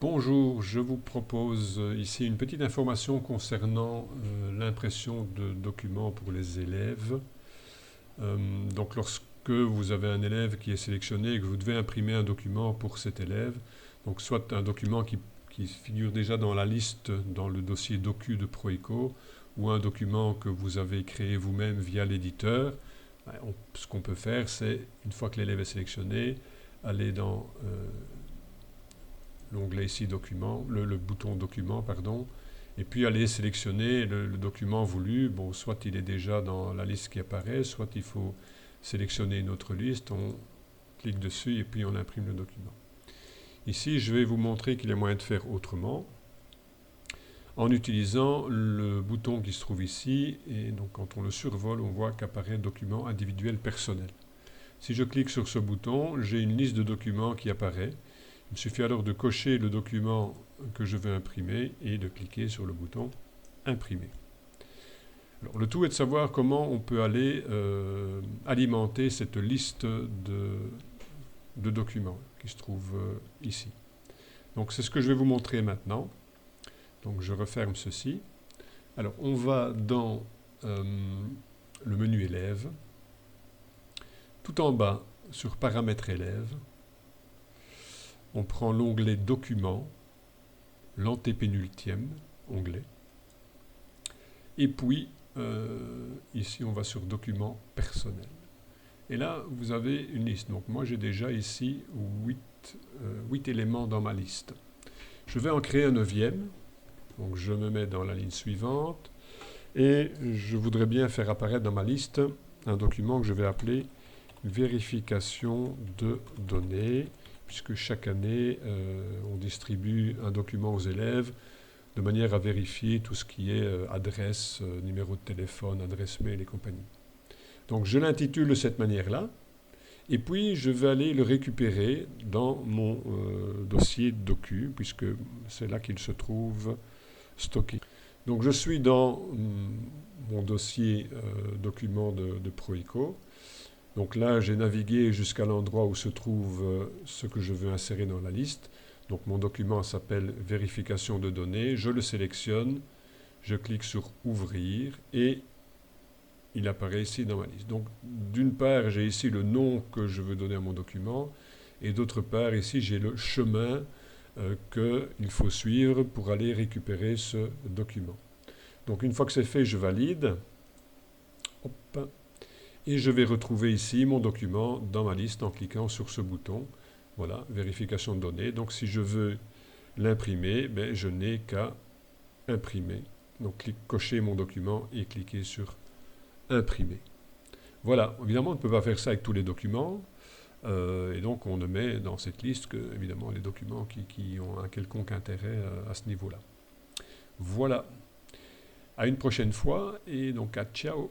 Bonjour, je vous propose ici une petite information concernant l'impression de documents pour les élèves. Donc lorsque vous avez un élève qui est sélectionné et que vous devez imprimer un document pour cet élève, donc soit un document qui figure déjà dans la liste dans le dossier docu de Proeco, ou un document que vous avez créé vous-même via l'éditeur, ce qu'on peut faire, c'est, une fois que l'élève est sélectionné, aller dans l'onglet ici document, le bouton document, pardon, et puis aller sélectionner le document voulu. Bon, soit il est déjà dans la liste qui apparaît, soit il faut sélectionner une autre liste, on clique dessus et puis on imprime le document. Ici, je vais vous montrer qu'il y a moyen de faire autrement, en utilisant le bouton qui se trouve ici, et donc quand on le survole, on voit qu'apparaît document individuel personnel. Si je clique sur ce bouton, j'ai une liste de documents qui apparaît. Il me suffit alors de cocher le document que je veux imprimer et de cliquer sur le bouton imprimer. Alors, le tout est de savoir comment on peut aller alimenter cette liste de documents qui se trouve ici. Donc c'est ce que je vais vous montrer maintenant. Donc je referme ceci. Alors on va dans le menu élève. Tout en bas, sur paramètres élèves, on prend l'onglet Documents, l'antépénultième onglet. Et puis, ici, on va sur Documents personnels. Et là, vous avez une liste. Donc, moi, j'ai déjà ici 8 éléments dans ma liste. Je vais en créer un 9e. Donc, je me mets dans la ligne suivante. Et je voudrais bien faire apparaître dans ma liste un document que je vais appeler vérification de données, puisque chaque année, on distribue un document aux élèves de manière à vérifier tout ce qui est adresse, numéro de téléphone, adresse mail et compagnie. Donc je l'intitule de cette manière-là, et puis je vais aller le récupérer dans mon dossier docu, puisque c'est là qu'il se trouve stocké. Donc je suis dans mon dossier document de Proeco. Donc là, j'ai navigué jusqu'à l'endroit où se trouve ce que je veux insérer dans la liste. Donc mon document s'appelle vérification de données. Je le sélectionne, je clique sur ouvrir et il apparaît ici dans ma liste. Donc d'une part, j'ai ici le nom que je veux donner à mon document et d'autre part, ici, j'ai le chemin qu'il faut suivre pour aller récupérer ce document. Donc une fois que c'est fait, je valide. Hop. Et je vais retrouver ici mon document dans ma liste en cliquant sur ce bouton. Voilà, vérification de données. Donc si je veux l'imprimer, je n'ai qu'à imprimer. Donc cocher mon document et cliquer sur imprimer. Voilà, évidemment on ne peut pas faire ça avec tous les documents. Et donc on ne met dans cette liste que évidemment les documents qui ont un quelconque intérêt à ce niveau-là. Voilà, à une prochaine fois et donc à ciao.